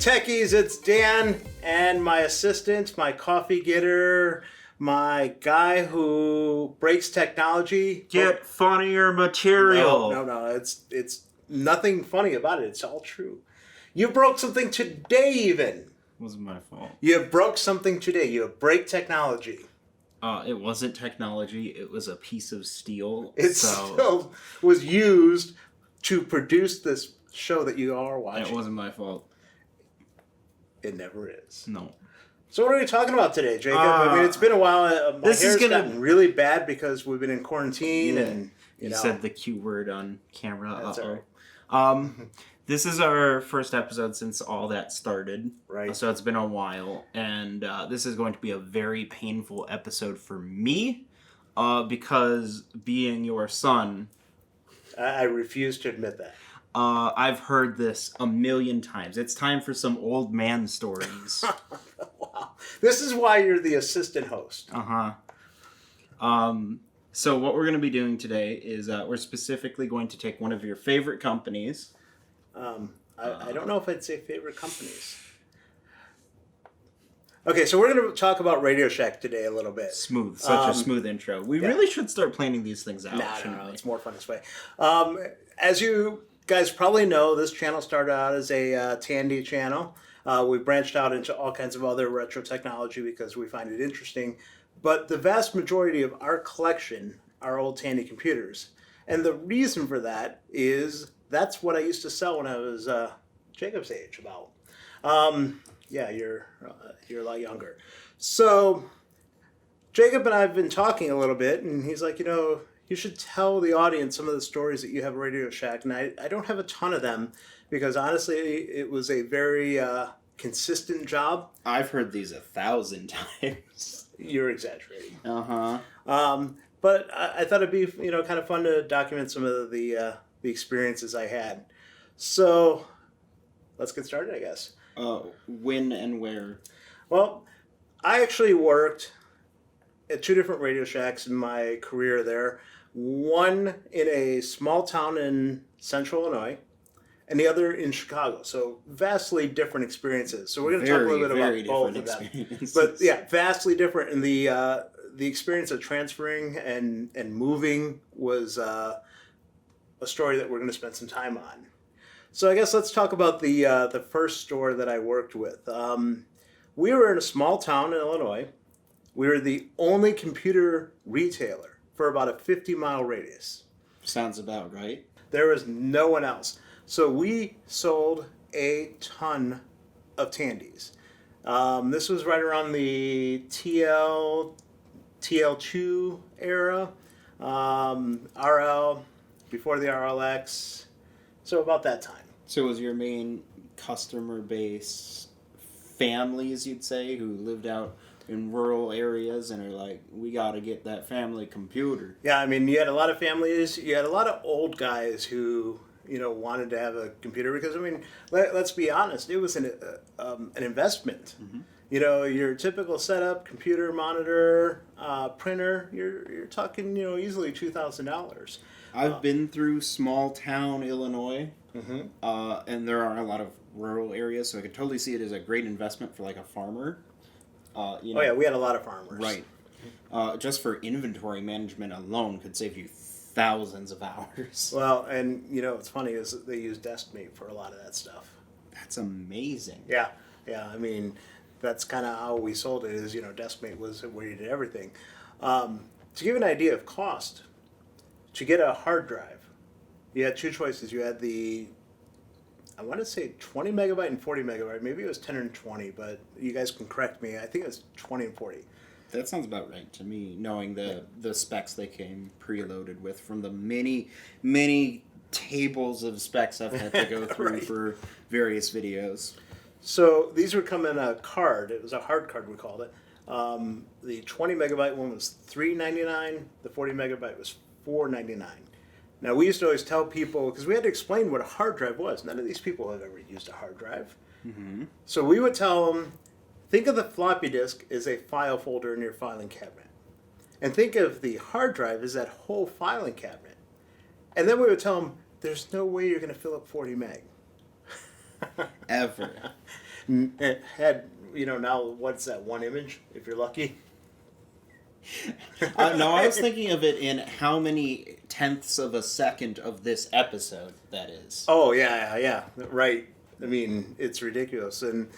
techies, it's Dan and my assistant, my coffee getter, my guy who breaks technology. Get funnier material. No. It's nothing funny about it. It's all true. You broke something today even. It wasn't my fault. You broke something today. You break technology. It wasn't technology. It was a piece of steel. It still was used to produce this show that you are watching. It wasn't my fault. It never is. No. So what are we talking about today, Jacob? I mean, it's been a while. My hair's gotten really bad because we've been in quarantine, and you said the Q word on camera. That's all right. This is our first episode since all that started. Right. So it's been a while, and this is going to be a very painful episode for me, because being your son, I refuse to admit that. I've heard this a million times. It's time for some old man stories. Wow. This is why you're the assistant host. Uh-huh. So what we're going to be doing today is we're specifically going to take one of your favorite companies. I don't know if I'd say favorite companies. Okay, so we're going to talk about RadioShack today a little bit. Smooth. Such a smooth intro. We really should start planning these things out. No. It's more fun this way. As you guys probably know, this channel started out as a Tandy channel. We branched out into all kinds of other retro technology because we find it interesting. But the vast majority of our collection are old Tandy computers. And the reason for that is that's what I used to sell when I was Jacob's age, about. You're a lot younger. So Jacob and I have been talking a little bit, and he's like, you should tell the audience some of the stories that you have at RadioShack. And I don't have a ton of them because honestly, it was a very consistent job. I've heard these 1,000 times. You're exaggerating. Uh-huh. But I thought it'd be, kind of fun to document some of the experiences I had. So let's get started, I guess. When and where? Well, I actually worked at 2 different Radio Shacks in my career there. One in a small town in central Illinois, and the other in Chicago. So vastly different experiences. So we're going to talk a little bit about both of them. But yeah, vastly different. And the experience of transferring and moving was a story that we're going to spend some time on. So I guess let's talk about the first store that I worked with. We were in a small town in Illinois. We were the only computer retailer for about a 50-mile radius. Sounds about right. There was no one else. So we sold a ton of Tandys. This was right around the TL2 era, RL, before the RLX. So about that time. So was your main customer base families, you'd say, who lived out in rural areas and are like, we got to get that family computer? Yeah, I mean, you had a lot of families. You had a lot of old guys who, wanted to have a computer because, I mean, let's be honest, it was an investment. Mm-hmm. Your typical setup, computer, monitor, printer, you're talking, easily $2,000. I've been through small town Illinois, mm-hmm. And there are a lot of rural areas, so I could totally see it as a great investment for like a farmer. Oh yeah, we had a lot of farmers. Right. Just for inventory management alone could save you thousands of hours. Well, and what's funny is that they use DeskMate for a lot of that stuff. That's amazing. Yeah. I mean, that's kind of how we sold it. Is DeskMate was where you did everything. To give you an idea of cost, to get a hard drive, you had 2 choices. You had I want to say 20 megabyte and 40 megabyte. Maybe it was 10 and 20, but you guys can correct me. I think it was 20 and 40. That sounds about right to me, knowing the specs they came preloaded with from the many, many tables of specs I've had to go through right. For various videos. So these would come in a card. It was a hard card, we called it. The 20 megabyte one was $3.99. The 40 megabyte was $4.99. Now, we used to always tell people, because we had to explain what a hard drive was. None of these people have ever used a hard drive. Mm-hmm. So we would tell them, think of the floppy disk as a file folder in your filing cabinet. And think of the hard drive as that whole filing cabinet. And then we would tell them, there's no way you're going to fill up 40 meg. Ever. It had, now what's that, one image, if you're lucky? No, I was thinking of it in how many tenths of a second of this episode that is. Oh, yeah, right. I mean, it's ridiculous. And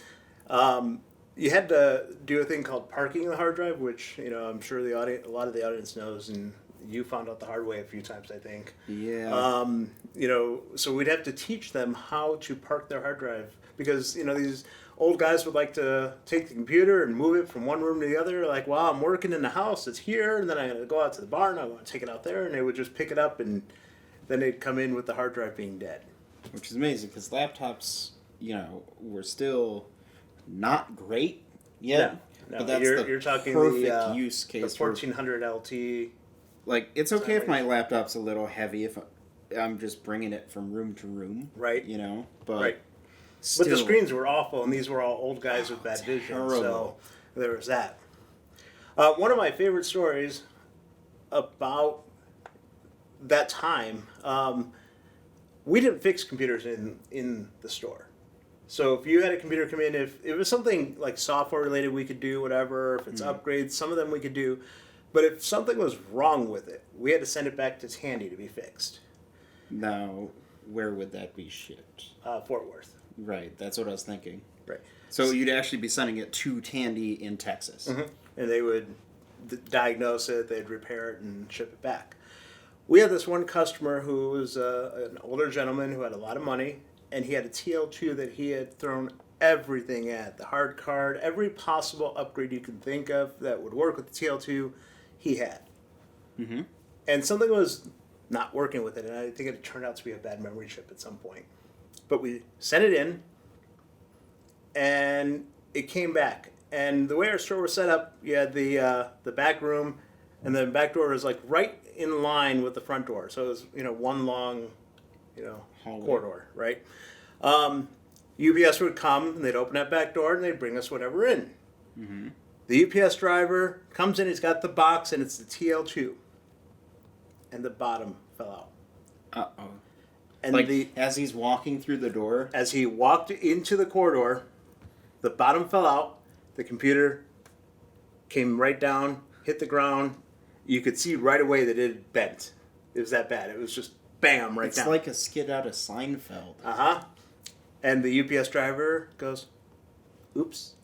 you had to do a thing called parking the hard drive, which, I'm sure a lot of the audience knows, and you found out the hard way a few times, I think. Yeah. So we'd have to teach them how to park their hard drive because, these old guys would like to take the computer and move it from one room to the other. Like, well, I'm working in the house, it's here, and then I'm going to go out to the barn, I want to take it out there, and they would just pick it up, and then they'd come in with the hard drive being dead. Which is amazing because laptops, were still not great yet. No, but that's you're talking perfect use case. The 1400 LT. Like, it's okay if my laptop's a little heavy if I'm just bringing it from room to room. Right. But right. still. But the screens were awful, and these were all old guys with bad vision. So there was that. One of my favorite stories about that time, we didn't fix computers in the store. So if you had a computer come in, if it was something like software related, we could do whatever. If it's upgrades, some of them we could do. But if something was wrong with it, we had to send it back to Tandy to be fixed. Now, where would that be shipped? Fort Worth. Right, that's what I was thinking. Right. So you'd actually be sending it to Tandy in Texas. Mm-hmm. And they would diagnose it, they'd repair it, and ship it back. We had this one customer who was an older gentleman who had a lot of money, and he had a TL2 that he had thrown everything at. The hard card, every possible upgrade you can think of that would work with the TL2, he had. Mm-hmm. And something was not working with it, and I think it turned out to be a bad memory chip at some point. But we sent it in, and it came back. And the way our store was set up, you had the back room, and the back door was like right in line with the front door. So it was one long, hallway. Corridor, right? UPS would come and they'd open that back door and they'd bring us whatever in. Mm-hmm. The UPS driver comes in, he's got the box, and it's the TL2, and the bottom fell out. Uh-oh. And as he's walking through the door? As he walked into the corridor, the bottom fell out. The computer came right down, hit the ground. You could see right away that it had bent. It was that bad. It was just bam, right down. It's like a skit out of Seinfeld. Uh-huh. And the UPS driver goes, oops.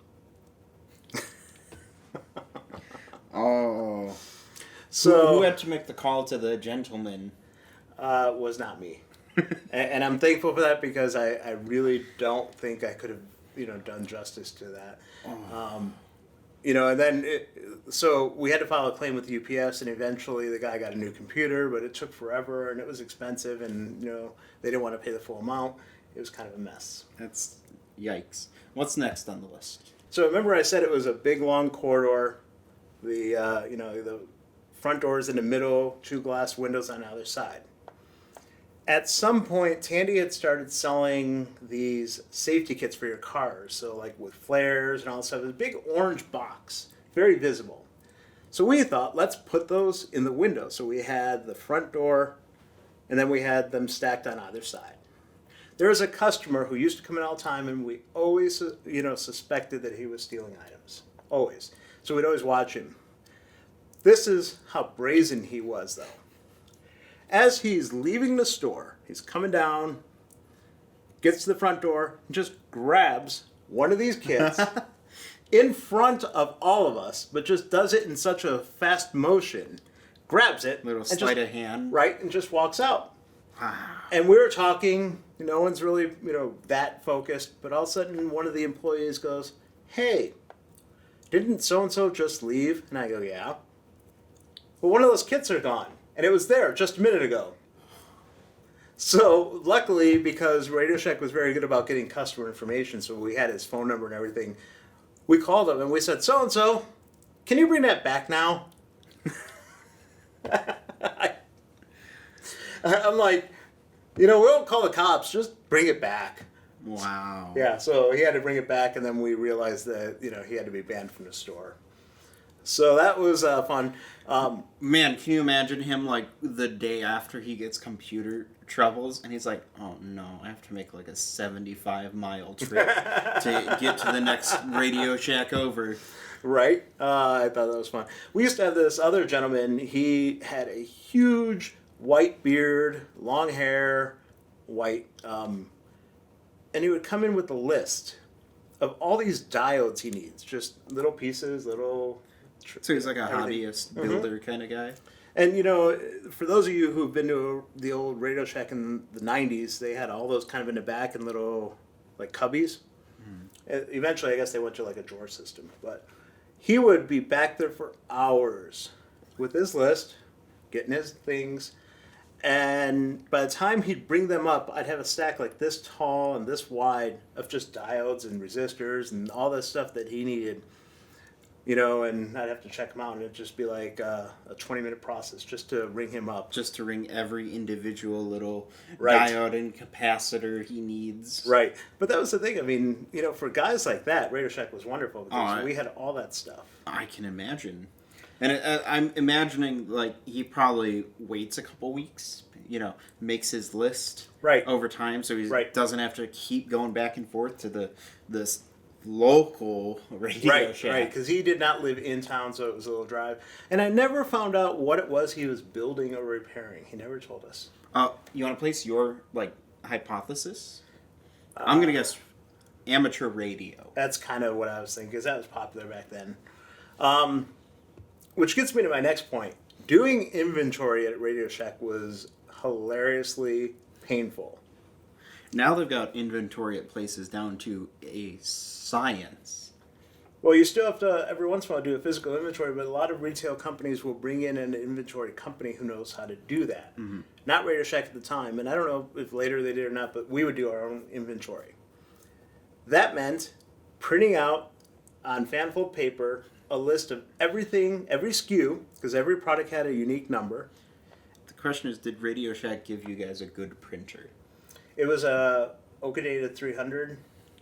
Oh. So who had to make the call to the gentleman? Was not me. And I'm thankful for that because I really don't think I could have done justice to that. Oh. And then so we had to file a claim with the UPS, and eventually the guy got a new computer, but it took forever and it was expensive, and they didn't want to pay the full amount. It was kind of a mess. That's yikes. What's next on the list? So remember I said it was a big long corridor. The front door is in the middle, 2 glass windows on the other side. At some point, Tandy had started selling these safety kits for your cars. So like with flares and all that stuff. It was a big orange box, very visible. So we thought, let's put those in the window. So we had the front door, and then we had them stacked on either side. There was a customer who used to come in all the time, and we always, suspected that he was stealing items. Always. So we'd always watch him. This is how brazen he was, though. As he's leaving the store, he's coming down, gets to the front door, and just grabs one of these kits in front of all of us, but just does it in such a fast motion, grabs it, Little sleight of hand. Right, and just walks out. Wow. And we were talking, no one's really, that focused, but all of a sudden one of the employees goes, hey, didn't so-and-so just leave? And I go, yeah. Well, one of those kits are gone. And it was there just a minute ago. So luckily, because RadioShack was very good about getting customer information, so we had his phone number and everything, we called him and we said, so-and-so, can you bring that back now? I'm like, we don't call the cops, just bring it back. Wow. Yeah, so he had to bring it back, and then we realized that, he had to be banned from the store. So that was fun. Man, can you imagine him like the day after he gets computer troubles and he's like, oh no, I have to make like a 75-mile trip to get to the next Radio Shack over. Right? I thought that was fun. We used to have this other gentleman. He had a huge white beard, long hair, white, and he would come in with a list of all these diodes he needs. Just little pieces, little... So he's like a everything. hobbyist builder kind of guy. And, you know, for those of you who've been to the old Radio Shack in the 90s, they had all those kind of in the back in little, like, cubbies. Eventually, I guess they went to, like, a drawer system. But he would be back there for hours with his list, getting his things. And by the time he'd bring them up, I'd have a stack like this tall and this wide of just diodes and resistors and all this stuff that he needed. You know, and I'd have to check him out, and it'd just be like a 20-minute process just to ring him up. Just to ring every individual little Right. diode and capacitor he needs. Right. But that was the thing. I mean, you know, for guys like that, Radio Shack was wonderful because Oh, we had all that stuff. I can imagine. And I'm imagining, like, he probably waits a couple weeks, you know, makes his list Right. over time so he Right. doesn't have to keep going back and forth to this local Radio Right, Shack. right, because he did not live in town, so it was a little drive. And I never found out what it was he was building or repairing. He never told us. You want to place your, like, hypothesis? I'm going to guess amateur radio. That's kind of what I was thinking, because that was popular back then. Which gets me to my next point. Doing inventory at Radio Shack was hilariously painful. Now they've got inventory at places down to a science. Well, you still have to, every once in a while, do a physical inventory, but a lot of retail companies will bring in an inventory company who knows how to do that. Mm-hmm. Not Radio Shack at the time, and I don't know if later they did or not, but we would do our own inventory. That meant printing out on fanfold paper a list of everything, every SKU, because every product had a unique number. The question is, did Radio Shack give you guys a good printer? It was a Okadata 300,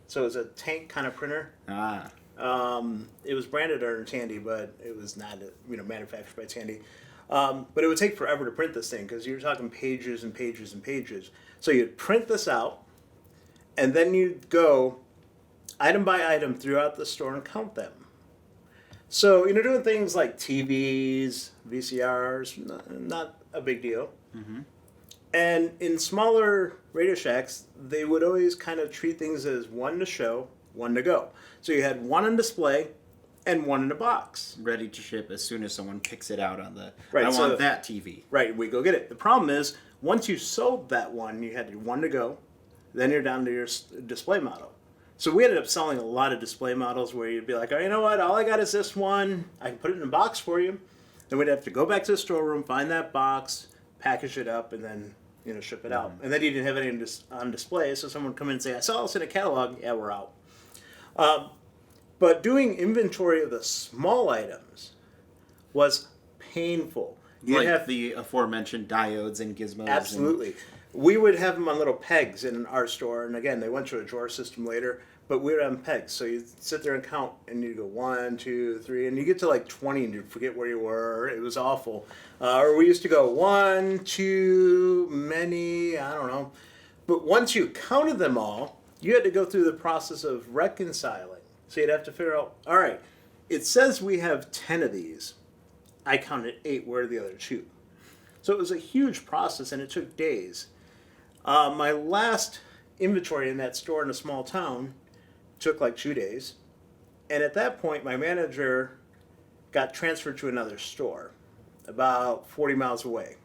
so it was a tank kind of printer. Ah. It was branded under Tandy, but it was not, manufactured by Tandy. But it would take forever to print this thing because you're talking pages and pages and pages. So you'd print this out, and then you'd go item by item throughout the store and count them. So, doing things like TVs, VCRs, not a big deal. Mm-hmm. And in smaller Radio Shacks, they would always kind of treat things as one to show, one to go. So you had one on display and one in a box. Ready to ship as soon as someone picks it out on the, Right, I so- want that TV. Right, we go get it. The problem is, once you sold that one, you had one to go, then you're down to your display model. So we ended up selling a lot of display models where you'd be like, oh, you know what, all I got is this one. I can put it in a box for you. Then we'd have to go back to the storeroom, find that box, package it up, and then ship it out. And then you didn't have any on display, so someone would come in and say, I saw this in a catalog. Yeah, we're out. But doing inventory of the small items was painful. You'd Like have the aforementioned diodes and gizmos. Absolutely. We would have them on little pegs in our store, and again, they went to a drawer system later, but we would have them pegs. So you'd sit there and count, and you'd go 1, 2, 3, and you get to like 20, and you'd forget where you were. It was awful. Or we used to go 1, 2, many, I don't know. But once you counted them all, you had to go through the process of reconciling. So you'd have to figure out, all right, it says we have 10 of these. I counted 8, where are the other 2? So it was a huge process, and it took days. My last inventory in that store in a small town took like 2 days. And at that point, my manager got transferred to another store about 40 miles away.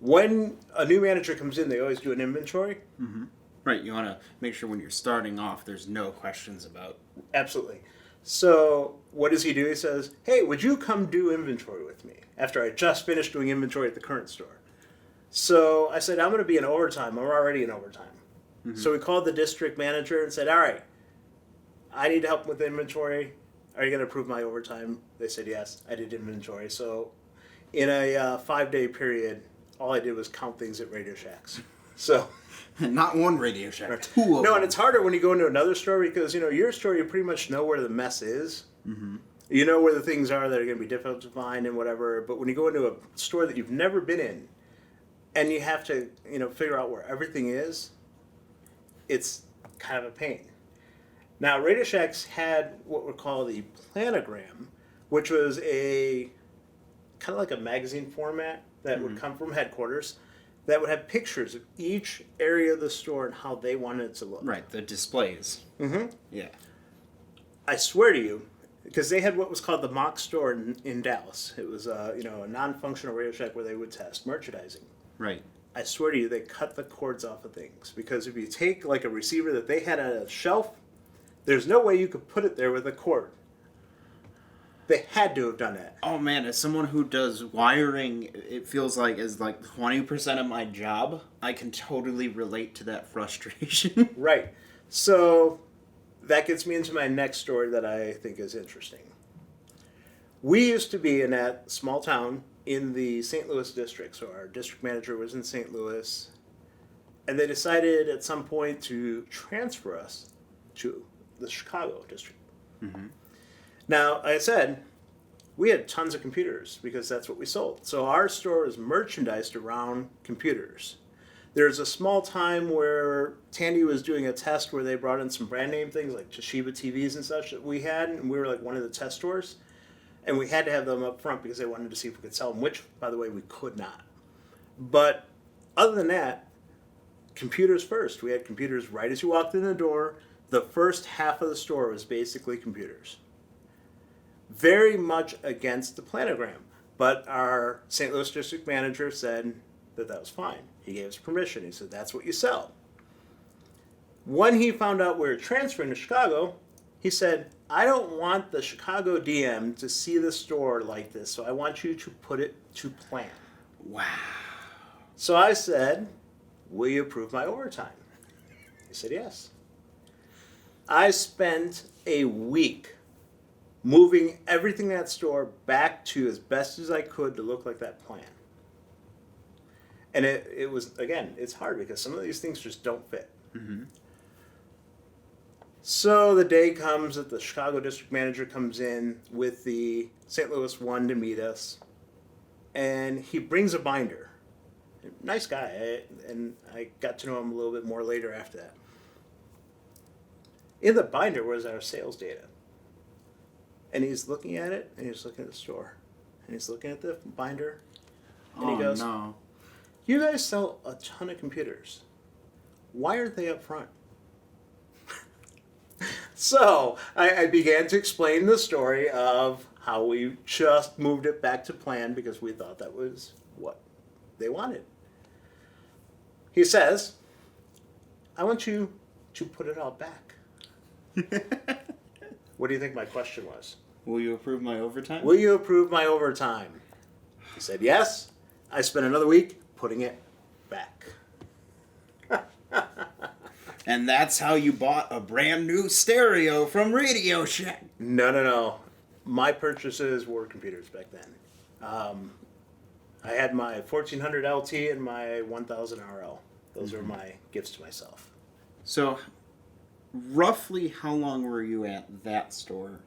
When a new manager comes in, they always do an inventory. Mm-hmm. Right, you want to make sure when you're starting off, there's no questions about... Absolutely. So what does he do? He says, hey, would you come do inventory with me? After I just finished doing inventory at the current store. So I said, I'm going to be in overtime. I'm already in overtime. Mm-hmm. So we called the district manager and said, all right, I need help with inventory. Are you going to approve my overtime? They said, yes, I did inventory. So in a 5-day period, all I did was count things at Radio Shacks. So... Not one Radio Shack, 2 of them. No, and it's harder when you go into another store because, your store, you pretty much know where the mess is. Mm-hmm. You know where the things are that are going to be difficult to find and whatever. But when you go into a store that you've never been in, and you have to, figure out where everything is, it's kind of a pain. Now, RadioShack's had what we call the planogram, which was a kind of like a magazine format that would come from headquarters that would have pictures of each area of the store and how they wanted it to look. Right, the displays. Mm-hmm. Yeah. I swear to you, because they had what was called the mock store in Dallas. It was a non-functional Radio Shack where they would test merchandising. Right. I swear to you, they cut the cords off of things. Because if you take like a receiver that they had on a shelf, there's no way you could put it there with a cord. They had to have done that. Oh man, as someone who does wiring, it feels like is like 20% of my job. I can totally relate to that frustration. Right. So that gets me into my next story that I think is interesting. We used to be in that small town in the St. Louis district. So our district manager was in St. Louis. And they decided at some point to transfer us to the Chicago district. Mm-hmm. Now, like I said, we had tons of computers because that's what we sold. So our store was merchandised around computers. There's a small time where Tandy was doing a test where they brought in some brand name things like Toshiba TVs and such that we had, and we were like one of the test stores. And we had to have them up front because they wanted to see if we could sell them, which, by the way, we could not. But other than that, computers first. We had computers right as you walked in the door. The first half of the store was basically computers. Very much against the planogram. But our St. Louis district manager said that was fine. He gave us permission. He said, that's what you sell. When he found out we were transferring to Chicago, he said, I don't want the Chicago DM to see the store like this, so I want you to put it to plan. Wow. So I said, will you approve my overtime? He said, yes. I spent a week moving everything in that store back to as best as I could to look like that plan. And it was, again, it's hard because some of these things just don't fit. Mm-hmm. So the day comes that the Chicago district manager comes in with the St. Louis one to meet us. And he brings a binder. Nice guy. And I got to know him a little bit more later after that. In the binder was our sales data. And he's looking at it, and he's looking at the store. And he's looking at the binder. And he goes, no. You guys sell a ton of computers. Why aren't they up front? So I began to explain the story of how we just moved it back to plan because we thought that was what they wanted. He says, I want you to put it all back. What do you think my question was? Will you approve my overtime? Will you approve my overtime? He said, yes. I spent another week putting it back. And that's how you bought a brand new stereo from RadioShack. No. My purchases were computers back then. I had my 1400 LT and my 1000 RL. Those are my gifts to myself. So, roughly how long were you at that store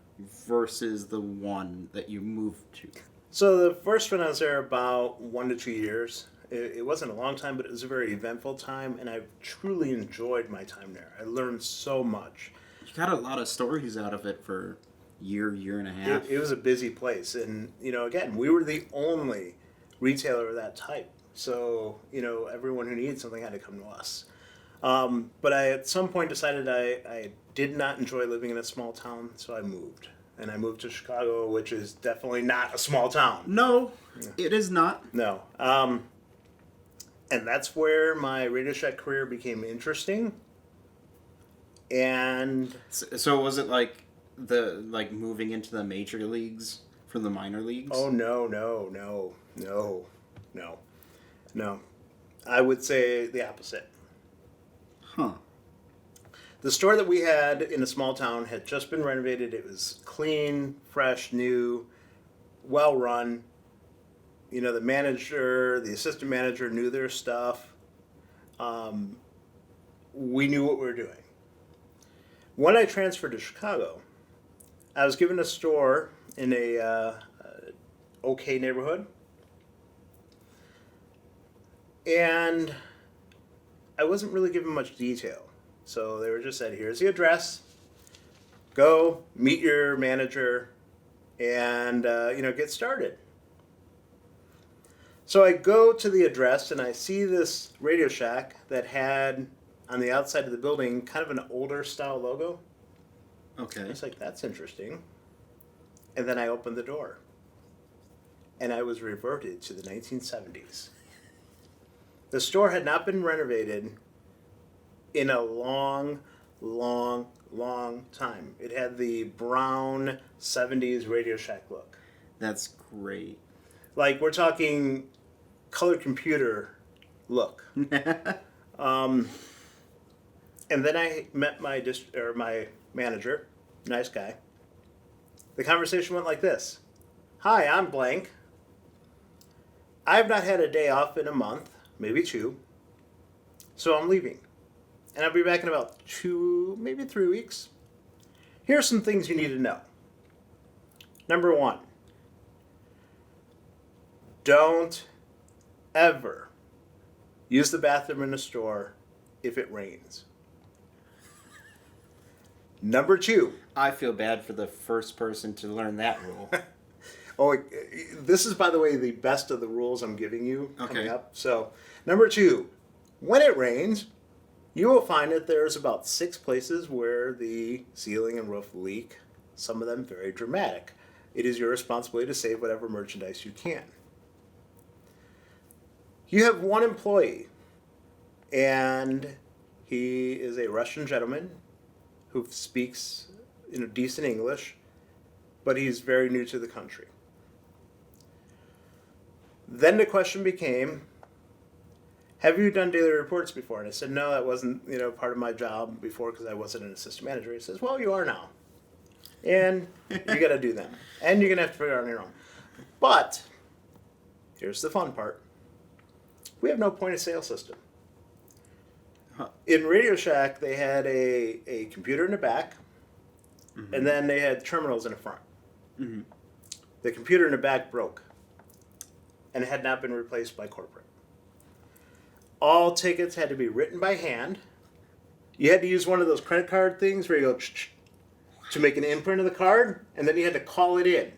versus the one that you moved to? So the first one I was there about 1 to 2 years. It wasn't a long time, but it was a very eventful time, and I truly enjoyed my time there. I learned so much. You got a lot of stories out of it for year and a half. It was a busy place, and again, we were the only retailer of that type. So everyone who needed something had to come to us. But I at some point decided I did not enjoy living in a small town, so I moved. And I moved to Chicago, which is definitely not a small town. No, it is not. No. And that's where my RadioShack career became interesting. And So was it like moving into the major leagues from the minor leagues? oh no. I would say the opposite. Huh. The store that we had in a small town had just been renovated. It was clean, fresh, new, well run. The manager, the assistant manager knew their stuff. We knew what we were doing. When I transferred to Chicago, I was given a store in a okay neighborhood, and I wasn't really given much detail. So they were just said, here's the address, go meet your manager, and get started. So I go to the address and I see this Radio Shack that had on the outside of the building kind of an older style logo. Okay. I was like, that's interesting. And then I opened the door and I was reverted to the 1970s. The store had not been renovated in a long, long, long time. It had the brown 70s Radio Shack look. That's great. Like, we're talking color computer look. And then I met my manager, nice guy. The conversation went like this. Hi, I'm blank. I've not had a day off in a month, maybe 2. So I'm leaving. And I'll be back in about 2, maybe 3 weeks. Here are some things you need to know. Number 1. Don't ever use the bathroom in a store if it rains. Number 2. I feel bad for the first person to learn that rule. This is, by the way, the best of the rules I'm giving you coming Okay. up. So, number 2, when it rains, you will find that there's about 6 places where the ceiling and roof leak, some of them very dramatic. It is your responsibility to save whatever merchandise you can. You have one employee, and he is a Russian gentleman who speaks decent English, but he's very new to the country. Then the question became, have you done daily reports before? And I said, no, that wasn't part of my job before because I wasn't an assistant manager. He says, well, you are now. And you got to do them. And you're going to have to figure it out on your own. But here's the fun part. We have no point of sale system. Huh. In Radio Shack, they had a computer in the back, Mm-hmm. and then they had terminals in the front. Mm-hmm. The computer in the back broke and had not been replaced by corporate. All tickets had to be written by hand. You had to use one of those credit card things where you go to make an imprint of the card, and then you had to call it in.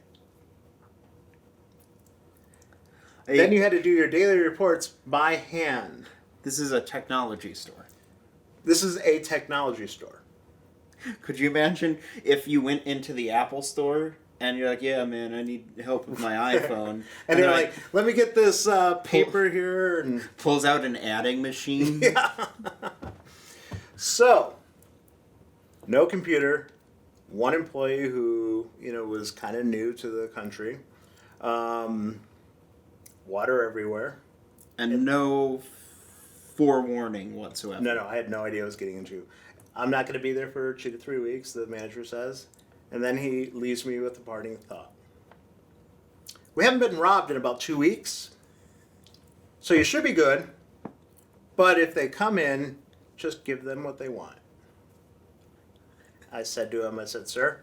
Then you had to do your daily reports by hand. This is a technology store. This is a technology store. Could you imagine if you went into the Apple store and you're like, yeah, man, I need help with my iPhone. And they're like, let me get this paper here. And pulls out an adding machine. yeah. So, no computer, one employee who, was kind of new to the country, water everywhere. And no forewarning whatsoever. No, I had no idea I was getting into. I'm not going to be there for 2 to 3 weeks, the manager says. And then he leaves me with a parting thought. We haven't been robbed in about 2 weeks, so you should be good. But if they come in, just give them what they want. I said to him, sir,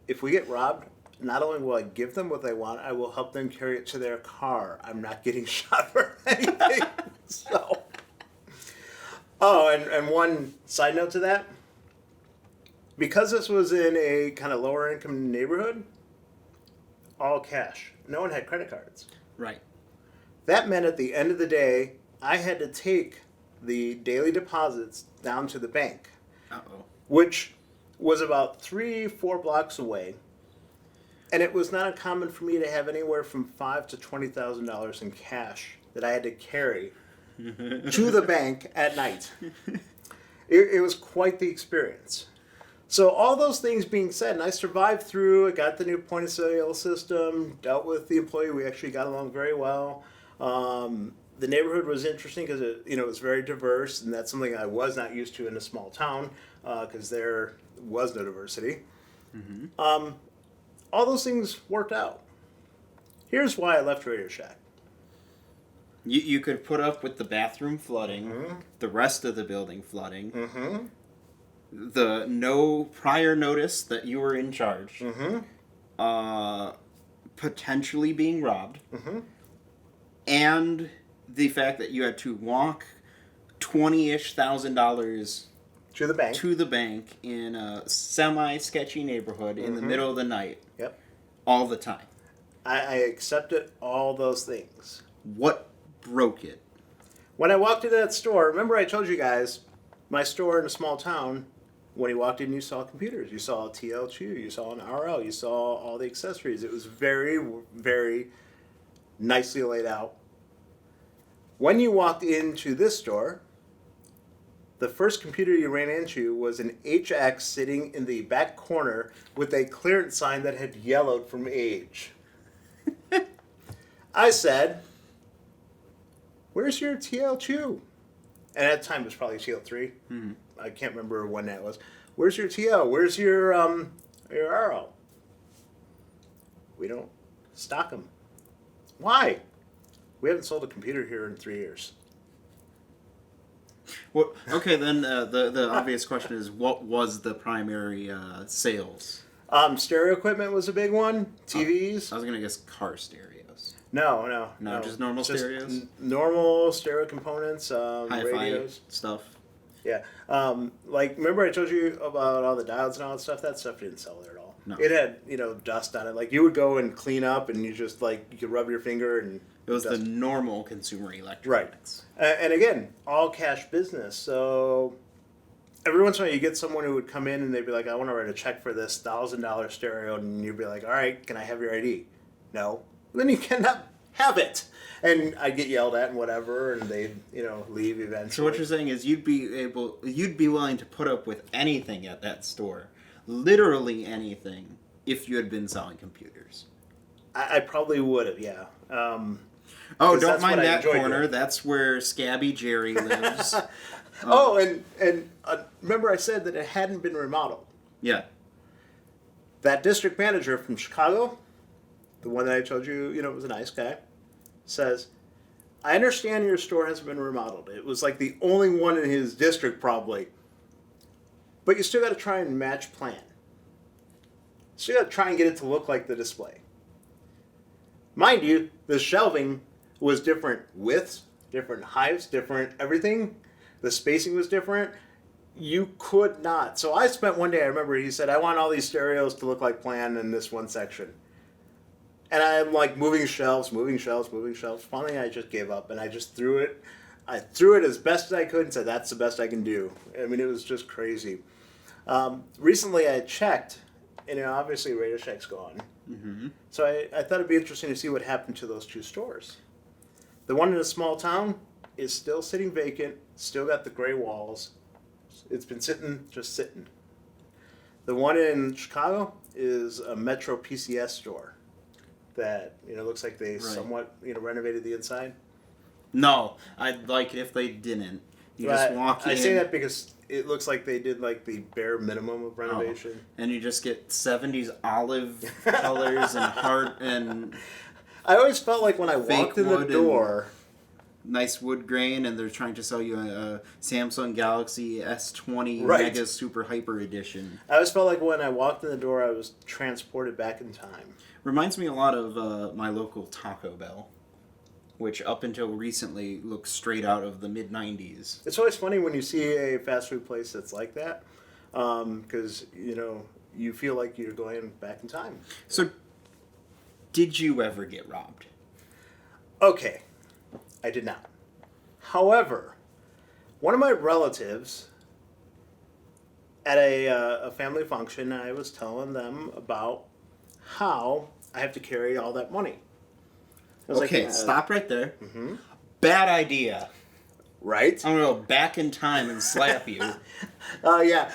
if we get robbed, not only will I give them what they want, I will help them carry it to their car. I'm not getting shot for anything. So... Oh, and one side note to that, because this was in a kind of lower income neighborhood, all cash. No one had credit cards. Right. That meant at the end of the day, I had to take the daily deposits down to the bank, Uh-oh. which was about 3-4 blocks away. And it was not uncommon for me to have anywhere from $5,000 to $20,000 in cash that I had to carry to the bank at night. It was quite the experience. So all those things being said, and I survived through, I got the new point of sale system, dealt with the employee, we actually got along very well. The neighborhood was interesting because it was very diverse, and that's something I was not used to in a small town because there was no diversity. Mm-hmm. All those things worked out. Here's why I left Radio Shack. You could put up with the bathroom flooding, Mm-hmm. the rest of the building flooding, Mm-hmm. the no prior notice that you were in charge, potentially being robbed, and the fact that you had to walk $20,000 To the bank. to the bank in a semi-sketchy neighborhood in the middle of the night. Yep. All the time. I accepted all those things. What broke it? When I walked into that store, remember I told you guys, my store in a small town, when you walked in, you saw computers. You saw a TL2, you saw an RL, you saw all the accessories. It was very, very nicely laid out. When you walked into this store, the first computer you ran into was an HX sitting in the back corner with a clearance sign that had yellowed from age. I said, "Where's your TL2?" And at the time it was probably TL3. I can't remember when that was. "Where's your TL? Where's your RL?" "We don't stock them." "Why?" "We haven't sold a computer here in 3 years." Well, okay, then the obvious question is, what was the primary sales? Stereo equipment was a big one. TVs. I was gonna guess car stereos. No, Just normal stereos? Normal stereo components, Hi-fi radios. stuff. Yeah. Like, remember I told you about all the diodes and all that stuff? That stuff didn't sell there at all. No. It had, dust on it. Like, you would go and clean up and you just, you could rub your finger and... It was dust. the normal consumer electronics. Right. And again, all cash business. So every once in a while you get someone who would come in and they'd be like, "I want to write a check for this $1,000 stereo." And you'd be like, "All right, can I have your ID?" "No." "Then you cannot have it." And I'd get yelled at and whatever, and they'd, leave eventually. So what you're saying is you'd be willing to put up with anything at that store, literally anything, if you had been selling computers. I probably would have, yeah. Oh, 'cause don't that's mind what I that enjoyed corner. doing. That's where Scabby Jerry lives. And remember I said that it hadn't been remodeled. Yeah. That district manager from Chicago, the one that I told you, was a nice guy, says, "I understand your store hasn't been remodeled. It was like the only one in his district probably. But you still got to try and match plan. Still got to try and get it to look like the display. Mind you, the shelving was different widths, different heights, different everything. The spacing was different. You could not." So I spent one day, I remember he said, "I want all these stereos to look like plan in this one section." And I'm like moving shelves. Finally, I just gave up and I just threw it. I threw it as best as I could and said, "That's the best I can do." I mean, it was just crazy. Recently, I checked, and obviously RadioShack's gone. So I thought it'd be interesting to see what happened to those two stores. The one in a small town is still sitting vacant, still got the gray walls. It's been just sitting. The one in Chicago is a Metro PCS store that, looks like they somewhat, renovated the inside. No, I'd like it if they didn't. You just walk in. I say that because it looks like they did the bare minimum of renovation. And you just get 70s olive colors and heart and I always felt like when I walked in the door, nice wood grain, and they're trying to sell you a Samsung Galaxy S20 Right. Mega Super Hyper Edition. I always felt like when I walked in the door, I was transported back in time. Reminds me a lot of my local Taco Bell, which up until recently looked straight out of the mid-90s. It's always funny when you see a fast food place that's like that, because, you feel like you're going back in time. So, did you ever get robbed? Okay, I did not. However, one of my relatives at a family function, I was telling them about how I have to carry all that money. I was Okay, like, stop right there. Bad idea. Right? I'm going to go back in time and slap you. Yeah,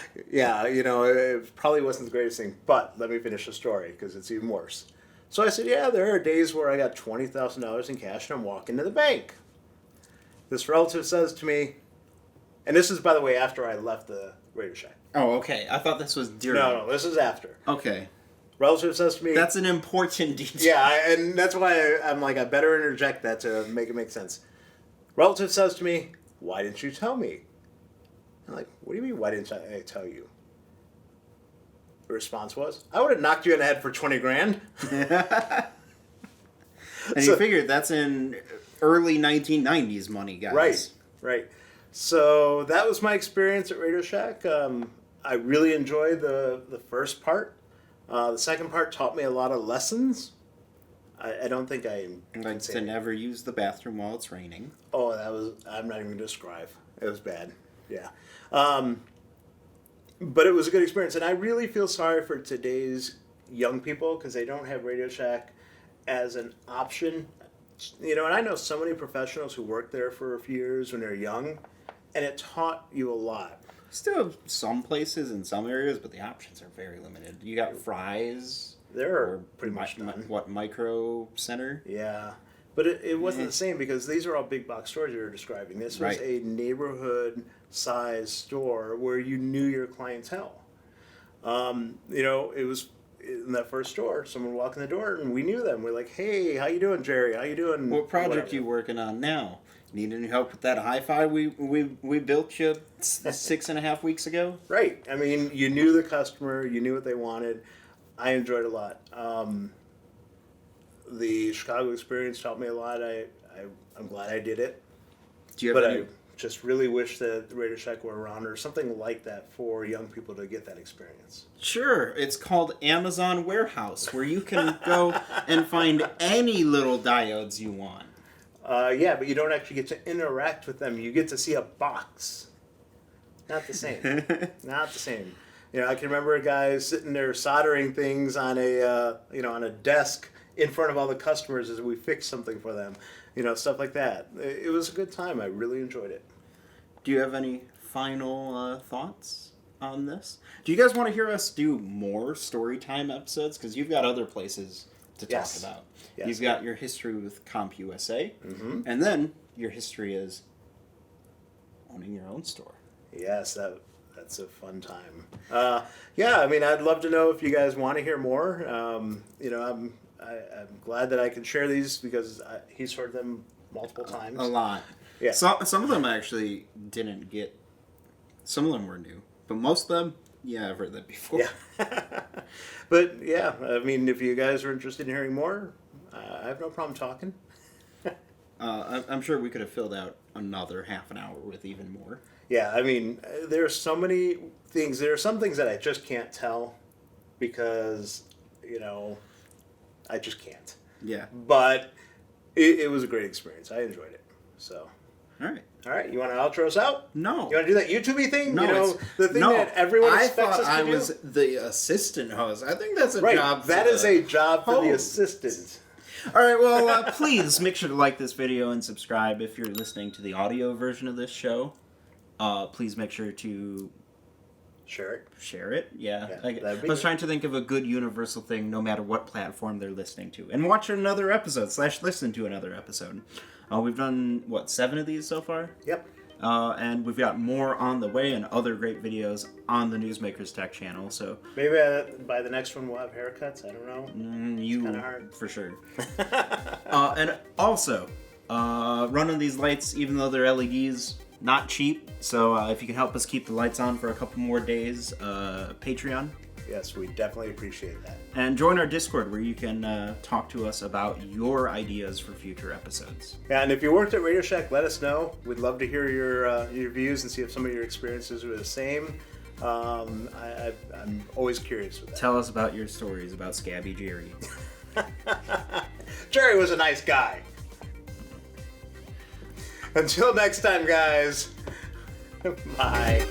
it probably wasn't the greatest thing, but let me finish the story because it's even worse. So I said, yeah, there are days where I got $20,000 in cash and I'm walking to the bank. This relative says to me, and this is, by the way, after I left the RadioShack. Oh, okay. I thought this was during. No, this is after. Okay. Relative says to me... That's an important detail. Yeah, and that's why I'm like, I better interject that to make it make sense. Relative says to me, "Why didn't you tell me?" I'm like, what do you mean, why didn't I tell you? The response was, I would have knocked you in the head for 20 grand. And you figured that's in early 1990s money, guys. Right. So that was my experience at RadioShack. I really enjoyed the first part. The second part taught me a lot of lessons. I don't think I Like to never use the bathroom while it's raining. Oh, I'm not even going to describe. It was bad. Yeah. But it was a good experience. And I really feel sorry for today's young people because they don't have RadioShack as an option. And I know so many professionals who worked there for a few years when they're young, and it taught you a lot. Still have some places in some areas, but the options are very limited. You got Fry's. They're pretty much done. Micro Center? Yeah. But it wasn't the same because these are all big box stores you were describing. This was a neighborhood size store where you knew your clientele. It was in that first store, someone walked in the door and we knew them. We're like, hey, how you doing, Jerry? How you doing? What project you working on now? Need any help with that hi-fi we built you 6.5 weeks ago? Right. I mean, you knew the customer, you knew what they wanted. I enjoyed it a lot. The Chicago experience taught me a lot. I'm glad I did it. Do you have I just really wish that RadioShack were around or something like that for young people to get that experience. Sure. It's called Amazon Warehouse, where you can go and find any little diodes you want. Yeah, but you don't actually get to interact with them. You get to see a box. Not the same. Not the same. I can remember a guy sitting there soldering things on a desk in front of all the customers as we fixed something for them. Stuff like that. It was a good time. I really enjoyed it. Do you have any final thoughts on this? Do you guys want to hear us do more story time episodes? Because you've got other places to talk about. Yes. You've got your history with CompUSA, and then your history is owning your own store. Yes, that's a fun time. I'd love to know if you guys want to hear more. I'm glad that I can share these because he's heard them multiple times. A lot. Yeah. Some of them I actually didn't get. Some of them were new, but most of them, yeah, I've heard that before. Yeah. But yeah, if you guys are interested in hearing more, I have no problem talking. I'm sure we could have filled out another half an hour with even more. Yeah, there are so many things. There are some things that I just can't tell because, I just can't. Yeah. But it was a great experience. I enjoyed it. So. All right. You want to outro us out? No. You want to do that YouTube-y thing? No. The thing that everyone expects us to do? I was the assistant host. I think that's a job. That is a job for the assistant. All right. Well, please make sure to like this video and subscribe if you're listening to the audio version of this show. Please make sure to share it. Yeah. I was trying to think of a good universal thing, no matter what platform they're listening to, and watch another episode / listen to another episode. We've done 7 of these so far. Yep. And we've got more on the way and other great videos on the Newsmakers Tech channel. So maybe by the next one we'll have haircuts. I don't know. It's kind of hard for sure. And also, running these lights, even though they're LEDs, not cheap. So if you can help us keep the lights on for a couple more days, Patreon. Yes, we definitely appreciate that. And join our Discord where you can talk to us about your ideas for future episodes. Yeah, and if you worked at RadioShack, let us know. We'd love to hear your views and see if some of your experiences were the same. I'm always curious with that. Tell us about your stories about Scabby Jerry. Jerry was a nice guy. Until next time, guys. Bye.